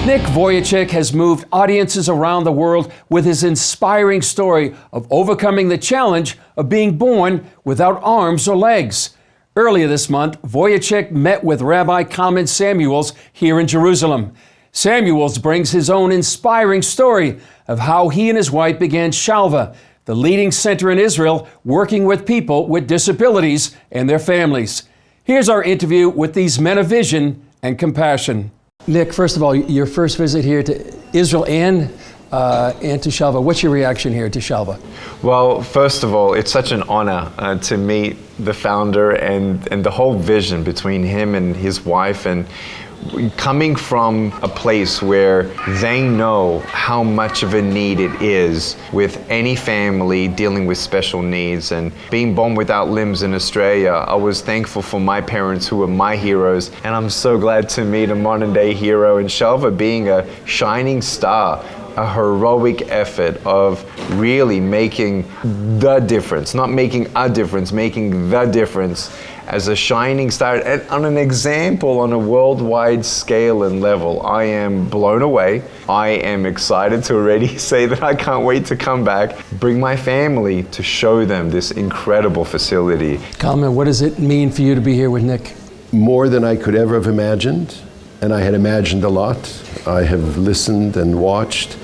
Nick Vujicic has moved audiences around the world with his inspiring story of overcoming the challenge of being born without arms or legs. Earlier this month, Vujicic met with Rabbi Kalman Samuels here in Jerusalem. Samuels brings his own inspiring story of how he and his wife began Shalva, the leading center in Israel working with people with disabilities and their families. Here's our interview with these men of vision and compassion. Nick, first of all, your first visit here to Israel and to Shalva. What's your reaction here to Shalva? Well, first of all, it's such an honor to meet the founder and the whole vision between him and his wife, and coming from a place where they know how much of a need it is with any family dealing with special needs. And being born without limbs in Australia, I was thankful for my parents who were my heroes, and I'm so glad to meet a modern day hero in Shalva, being a shining star, a heroic effort of really making the difference, not making a difference, making the difference as a shining star and on an example on a worldwide scale and level. I am blown away. I am excited to already say that I can't wait to come back, bring my family to show them this incredible facility. Kalman, what does it mean for you to be here with Nick? More than I could ever have imagined, and I had imagined a lot. I have listened and watched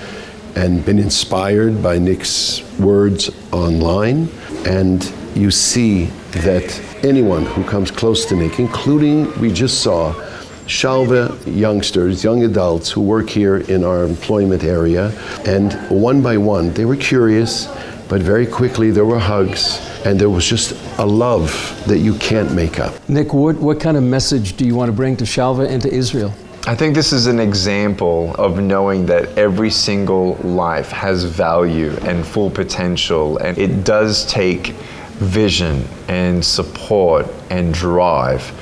and been inspired by Nick's words online, and you see that anyone who comes close to Nick, including, we just saw, Shalva youngsters, young adults who work here in our employment area, and one by one, they were curious, but very quickly there were hugs, and there was just a love that you can't make up. Nick, what kind of message do you want to bring to Shalva and to Israel? I think this is an example of knowing that every single life has value and full potential, and it does take vision and support and drive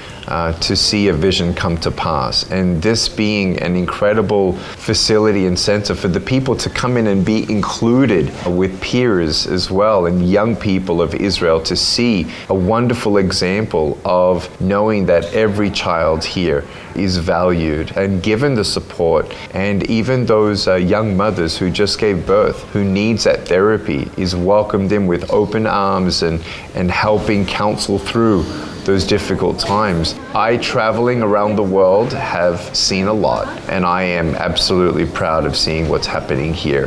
to see a vision come to pass. And this being an incredible facility and center for the people to come in and be included with peers as well, and young people of Israel to see a wonderful example of knowing that every child here is valued and given the support, and even those young mothers who just gave birth, who needs that therapy, is welcomed in with open arms and helping counsel through those difficult times. I, traveling around the world, have seen a lot, and I am absolutely proud of seeing what's happening here.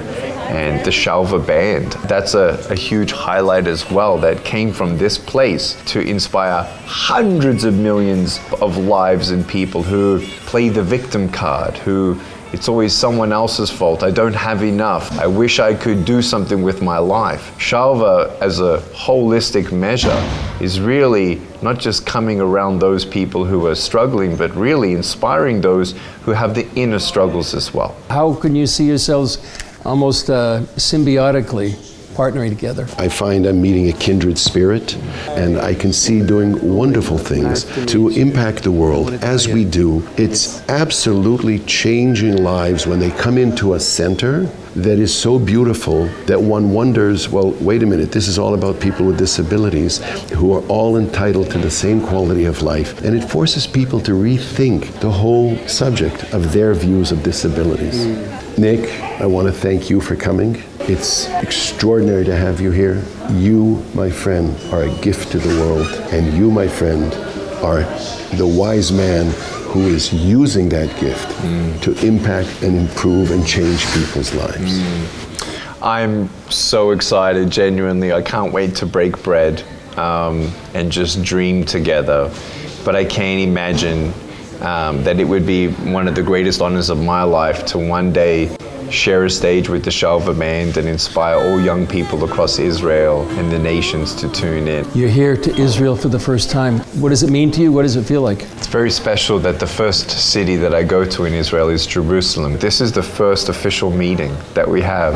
And the Shalva band, that's a huge highlight as well, that came from this place to inspire hundreds of millions of lives and people who play the victim card, who it's always someone else's fault. I don't have enough. I wish I could do something with my life. Shalva, as a holistic measure, is really not just coming around those people who are struggling, but really inspiring those who have the inner struggles as well. How can you see yourselves almost symbiotically partnering together? I find I'm meeting a kindred spirit, and I can see doing wonderful things to impact the world as we do. It's absolutely changing lives when they come into a center that is so beautiful that one wonders, well, wait a minute, this is all about people with disabilities who are all entitled to the same quality of life. And it forces people to rethink the whole subject of their views of disabilities. Nick, I want to thank you for coming. It's extraordinary to have you here. You, my friend, are a gift to the world, and you, my friend, are the wise man who is using that gift to impact and improve and change people's lives. I'm so excited, genuinely. I can't wait to break bread and just dream together. But I can't imagine that it would be one of the greatest honors of my life to one day share a stage with the Shalva band and inspire all young people across Israel and the nations to tune in. You're here to Israel for the first time. What does it mean to you? What does it feel like? It's very special that the first city that I go to in Israel is Jerusalem. This is the first official meeting that we have.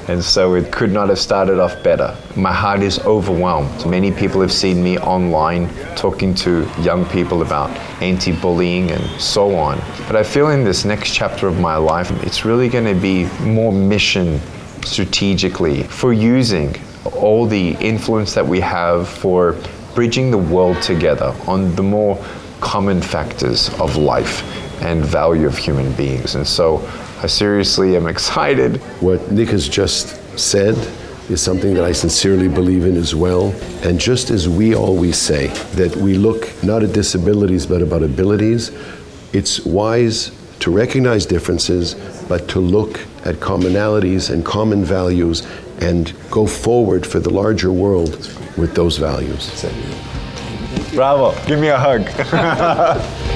And so it could not have started off better. My heart is overwhelmed. Many people have seen me online talking to young people about anti-bullying and so on. But I feel in this next chapter of my life, it's really going to be more mission strategically for using all the influence that we have for bridging the world together on the more common factors of life. and value of human beings. And so I seriously am excited. What Nick has just said is something that I sincerely believe in as well. And just as we always say that we look not at disabilities but about abilities, it's wise to recognize differences, but to look at commonalities and common values and go forward for the larger world with those values. Bravo, give me a hug.